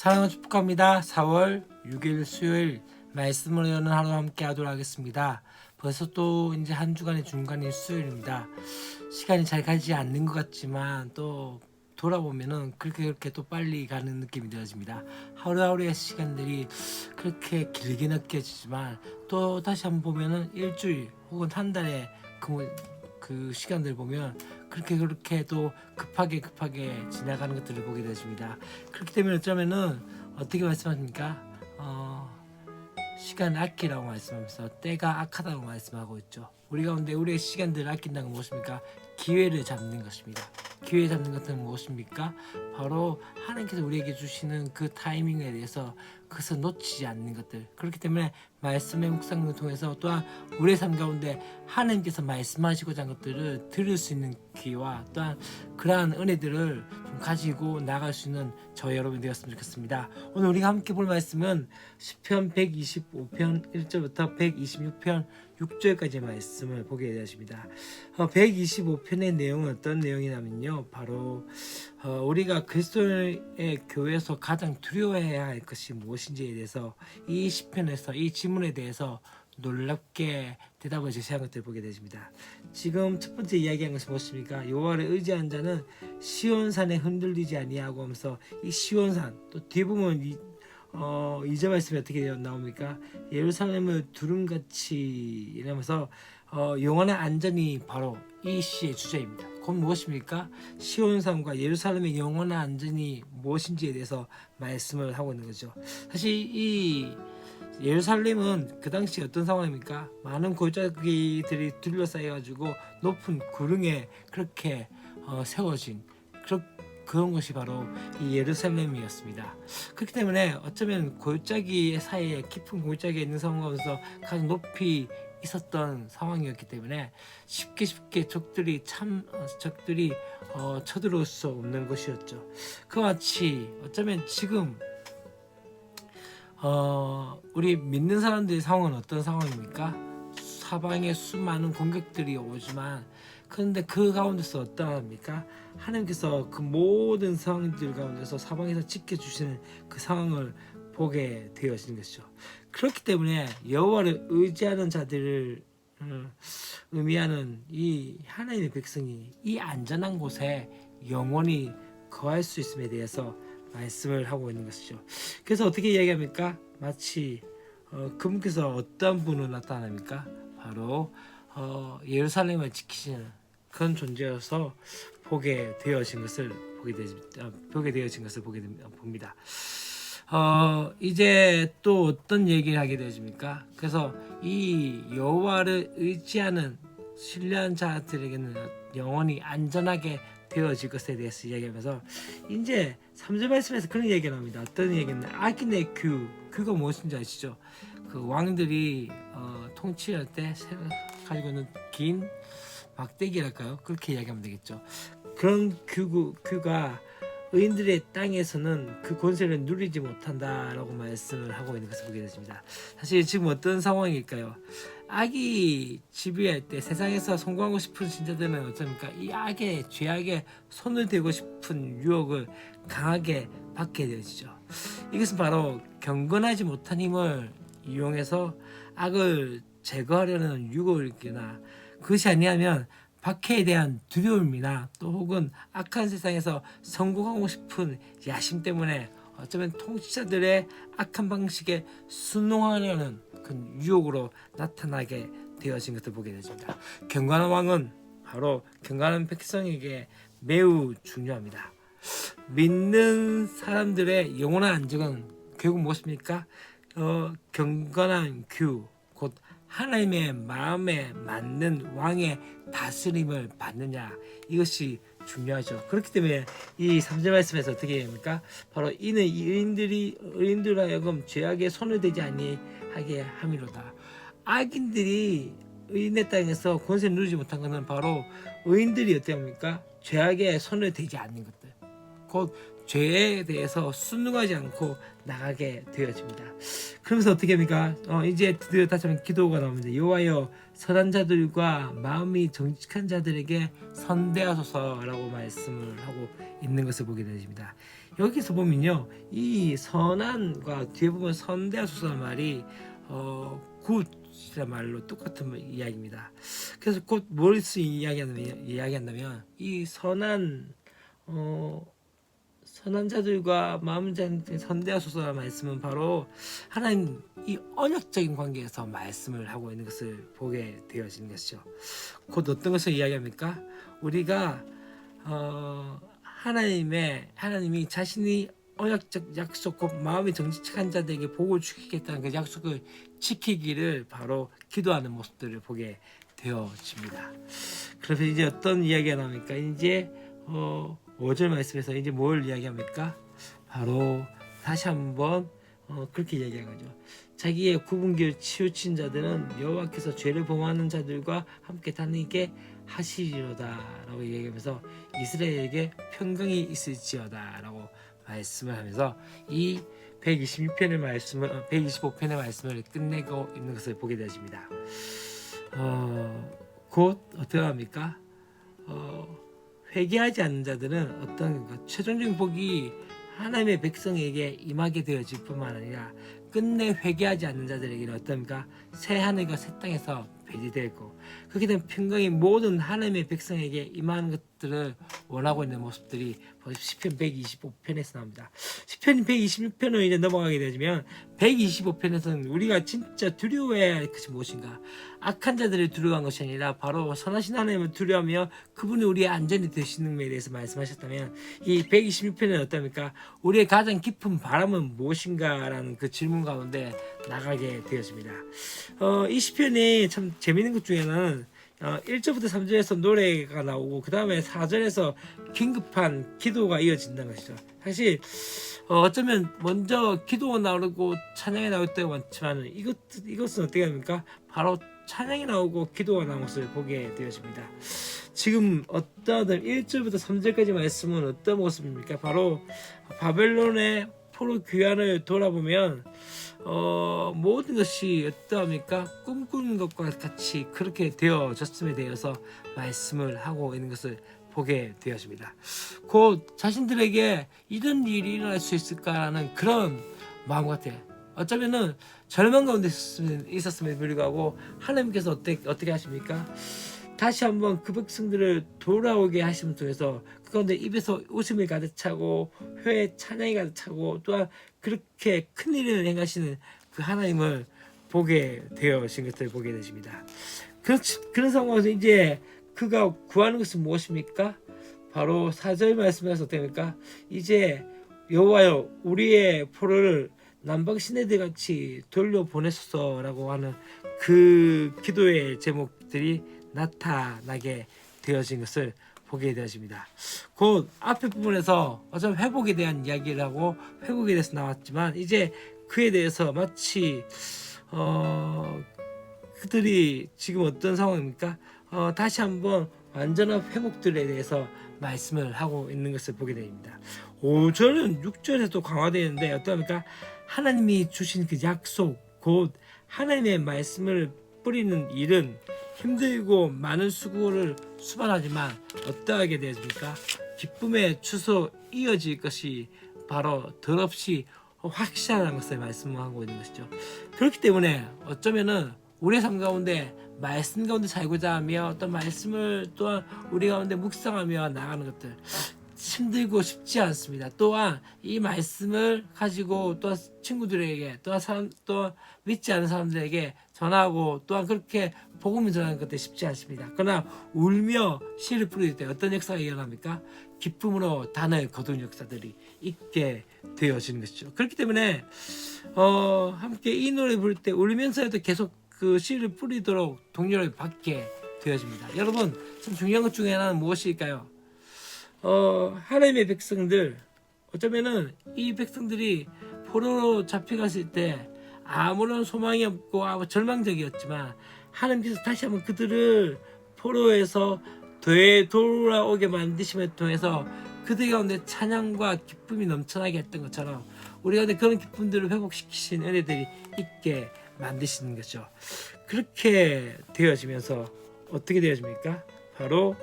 사랑을 축복합니다. 4월 6일 수요일 말씀을 여는 하루 함께 하도록 하겠습니다. 벌써 또 이제 한 주간의 중간인 수요일입니다. 시간이 잘 가지 않는 것 같지만 또 돌아보면은 그렇게 또 빨리 가는 느낌이 되어집니다. 하루하루의 시간들이 그렇게 길게 느껴지지만 또 다시 한번 보면은 일주일 혹은 한 달의 그 시간들 보면 그렇게 또 급하게 지나가는 것들을 보게 되십니다. 그렇기 때문에 어쩌면은 어떻게 말씀하십니까? 시간 아끼라고 말씀하면서 때가 악하다고 말씀하고 있죠. 우리 가운데 우리의 시간들을 아낀다는 건 무엇입니까? 기회를 잡는 것입니다. 기회 잡는 것은 무엇입니까? 바로 하나님께서 우리에게 주시는 그 타이밍에 대해서 그것을 놓치지 않는 것들. 그렇기 때문에 말씀의 묵상을 통해서 또한 우리의 삶 가운데 하나님께서 말씀하시고자 한 것들을 들을 수 있는 기회와 또한 그러한 은혜들을 좀 가지고 나갈 수 있는 저희 여러분이 되었으면 좋겠습니다. 오늘 우리가 함께 볼 말씀은 시편 125편 1절부터 126편 6절까지의 말씀을 보게 되십니다. 125편의 내용은 어떤 내용이냐면요, 바로 우리가 그리스도의 교회에서 가장 두려워해야 할 것이 무엇인지에 대해서 이 시편에서 이 지문에 대해서 놀랍게 대답을 제시한 것들을 보게 되십니다. 지금 첫 번째 이야기한 것이 무엇입니까? 여호와를 의지한 자는 시온산에 흔들리지 아니하고 하면서 이 시온산, 또 뒤보면 이제 말씀이 어떻게 나옵니까? 예루살렘을 두름같이 이러면서 영원한 안전이 바로 이 시의 주제입니다. 그건 무엇입니까? 시온산과 예루살렘의 영원한 안전이 무엇인지에 대해서 말씀을 하고 있는 거죠. 사실 이 예루살렘은 그 당시 어떤 상황입니까? 많은 골짜기들이 둘러싸여가지고 높은 구릉에 그렇게 세워진 그런 것이 바로 이 예루살렘이었습니다. 그렇기 때문에 어쩌면 골짜기 사이에 깊은 골짜기에 있는 상황에서 가장 높이 있었던 상황이었기 때문에 쉽게 적들이 쳐들어올 수 없는 것이었죠. 그와 같이 어쩌면 지금 우리 믿는 사람들의 상황은 어떤 상황입니까? 사방에 수많은 공격들이 오지만 그런데 그 가운데서 어떠합니까? 하나님께서 그 모든 상황들 가운데서 사방에서 지켜주시는 그 상황을 보게 되어지는 것이죠. 그렇기 때문에 여호와를 의지하는 자들을 의미하는 이 하나님의 백성이 이 안전한 곳에 영원히 거할 수 있음에 대해서 말씀을 하고 있는 것이죠. 그래서 어떻게 이야기합니까? 마치 그분께서 어떤 분으로 나타납니까? 바로 예루살렘을 지키시는 그런 존재여서 보게 되어진 것을 봅니다. 이제 또 어떤 얘기를 하게 되어집니까? 그래서 이 여호와를 의지하는 신뢰한 자들에게는 영원히 안전하게 되어질 것에 대해서 이야기하면서 이제 3절 말씀에서 그런 얘기가 나옵니다. 어떤 얘기는 아기네 규가 무엇인지 아시죠? 그 왕들이 통치할 때 가지고 있는 긴 막대기랄까요? 그렇게 이야기하면 되겠죠. 그런 규가 의인들의 땅에서는 그 권세를 누리지 못한다라고 말씀을 하고 있는 것을 보게 되십니다. 사실 지금 어떤 상황일까요? 악이 지배할 때 세상에서 성공하고 싶은 신자들은 어쩌니까 이 악의 죄악에 손을 대고 싶은 유혹을 강하게 받게 되어지죠. 이것은 바로 경건하지 못한 힘을 이용해서 악을 제거하려는 유혹을 일으키나 그것이 아니라면 박해에 대한 두려움이나 또 혹은 악한 세상에서 성공하고 싶은 야심 때문에 어쩌면 통치자들의 악한 방식에 순응하려는 그 유혹으로 나타나게 되어진 것을 보게 되십니다. 경건한 왕은 바로 경건한 백성에게 매우 중요합니다. 믿는 사람들의 영원한 안정은 결국 무엇입니까? 경건한 규, 곧 하나님의 마음에 맞는 왕의 다스림을 받느냐, 이것이 중요하죠. 그렇기 때문에 이 3절 말씀에서 어떻게 합니까? 바로 이는 의인들로 하여금 죄악에 손을 대지 아니하게 함이로다. 악인들이 의인의 땅에서 권세를 누리지 못한 것은 바로 의인들이 어떻게 합니까? 죄악에 손을 대지 않는 것들, 곧 죄에 대해서 순응하지 않고 나가게 되어집니다. 그러면서 어떻게 합니까? 이제 드디어 다시 한번 기도가 나옵니다. 여호와여, 선한 자들과 마음이 정직한 자들에게 선대하소서라고 말씀을 하고 있는 것을 보게 되십니다. 여기서 보면요, 이 선한과 뒤에 보면 선대하소서라는 말이 굿이란 말로 똑같은 이야기입니다. 그래서 곧 무엇을 이야기한다면 이 선한 자들과 마음 자들 선대하소서라는 말씀은 바로 하나님 이 언약적인 관계에서 말씀을 하고 있는 것을 보게 되어지는 것이죠. 곧 어떤 것을 이야기합니까? 우리가 하나님이 자신이 언약적 약속, 곧 마음이 정직한 자들에게 복을 주시겠다는 그 약속을 지키기를 바로 기도하는 모습들을 보게 되어집니다. 그래서 이제 어떤 이야기가 나옵니까? 이제 5절 말씀에서 이제 뭘 이야기합니까? 바로 다시 한번 그렇게 이야기한 거죠. 자기의 구분기를 치우친 자들은 여호와께서 죄를 범하는 자들과 함께 다니게 하시리로다 라고 얘기하면서 이스라엘에게 평강이 있을지어다 라고 말씀을 하면서 이 125편의 말씀을 끝내고 있는 것을 보게 되십니다. 곧 어떻게 합니까? 회개하지 않는 자들은 어떤 최종적인 복이 하나님의 백성에게 임하게 되어질 뿐만 아니라 끝내 회개하지 않는 자들에게는 어떤가? 새 하늘과 새 땅에서 배제되고 그렇게 된 평강이 모든 하나님의 백성에게 임하는 것들을 원하고 있는 모습들이 시편 125편에서 나옵니다. 시편 126편을 이제 넘어가게 되면 125편에서는 우리가 진짜 두려워해야 할 것이 무엇인가? 악한 자들을 두려워한 것이 아니라 바로 선하신 하나님을 두려워하며 그분이 우리의 안전이 되시는 것에 대해서 말씀하셨다면 이 126편은 어떻습니까? 우리의 가장 깊은 바람은 무엇인가? 라는 그 질문 가운데 나가게 되었습니다. 이 시편이 참 재미있는 것 중에 하나는 1절부터 3절에서 노래가 나오고 그 다음에 4절에서 긴급한 기도가 이어진다는 것이죠. 사실 어쩌면 먼저 기도가 나오고 찬양이 나올 때가 많지만 이것은 어떻게 합니까? 바로 찬양이 나오고 기도가 나온 것을 보게 되어집니다. 지금 어떤 1절부터 3절까지 말씀은 어떤 모습입니까? 바로 바벨론의 포로 귀환을 돌아보면 모든 것이 어떠합니까? 꿈꾸는 것과 같이 그렇게 되어졌음에 대해서 말씀을 하고 있는 것을 보게 되었습니다. 곧 자신들에게 이런 일이 일어날 수 있을까라는 그런 마음 같아요. 어쩌면은 절망 가운데 있었음에도 불구하고 하나님께서 어떻게 하십니까? 다시 한번 그 백성들을 돌아오게 하심을 통해서 그 가운데 입에서 웃음이 가득 차고 혀에 찬양이 가득 차고 또한 그렇게 큰 일을 행하시는 그 하나님을 보게 되어진 것을 보게 되십니다. 그런 상황에서 이제 그가 구하는 것은 무엇입니까? 바로 4절 말씀에서 어떻습니까? 이제 여호와여 우리의 포로를 남방 시내들 같이 돌려보내소서라고 하는 그 기도의 제목들이 나타나게 되어진 것을 보게 되어집니다. 곧 앞에 부분에서 어차피 회복에 대한 이야기를 하고 회복에 대해서 나왔지만 이제 그에 대해서 마치 그들이 지금 어떤 상황입니까? 다시 한번 완전한 회복들에 대해서 말씀을 하고 있는 것을 보게 됩니다. 5절은 6절에도 강화되는데 어떠합니까? 하나님이 주신 그 약속 곧 하나님의 말씀을 뿌리는 일은 힘들고 많은 수고를 수반하지만 어떠하게 되었습니까? 기쁨의 추소 이어질 것이 바로 덜없이 확실한 것을 말씀하고 있는 것이죠. 그렇기 때문에 어쩌면은 우리의 삶 가운데 말씀 가운데 살고자 하며 어떤 말씀을 또한 우리 가운데 묵상하며 나가는 것들 힘들고 쉽지 않습니다. 또한 이 말씀을 가지고 또한 친구들에게 또한 믿지 않는 사람들에게 전하고 또한 그렇게 복음을 전하는 것도 쉽지 않습니다. 그러나 울며 씨를 뿌릴 때 어떤 역사가 일어납니까? 기쁨으로 단을 거두는 역사들이 있게 되어지는 것이죠. 그렇기 때문에 함께 이 노래 부를 때 울면서도 계속 그 씨를 뿌리도록 동료를 받게 되어집니다. 여러분 참 중요한 것 중에 하나는 무엇일까요? 하나님의 백성들 어쩌면은 이 백성들이 포로로 잡혀갔을 때 아무런 소망이 없고 아무 절망적이었지만 하나님께서 다시 한번 그들을 포로에서 되돌아오게 만드심을 통해서 그들 가운데 찬양과 기쁨이 넘쳐나게 했던 것처럼 우리 가운데 그런 기쁨들을 회복시키신 은혜들이 있게 만드시는 거죠. 그렇게 되어지면서 어떻게 되어집니까? 바로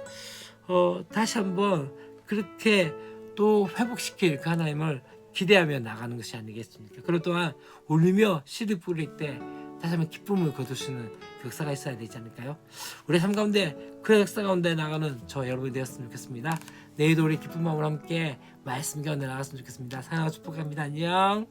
다시 한번 그렇게 또 회복시킬 그 하나님을 기대하며 나가는 것이 아니겠습니까? 그리고 또한 울며 씨를 뿌릴 때 다시 한번 기쁨을 거둘 수 있는 그 역사가 있어야 되지 않을까요? 우리 삶 가운데 그 역사 가운데 나가는 저 여러분이 되었으면 좋겠습니다. 내일도 우리 기쁜 마음으로 함께 말씀 가운데 나갔으면 좋겠습니다. 사랑하고 축복합니다. 안녕.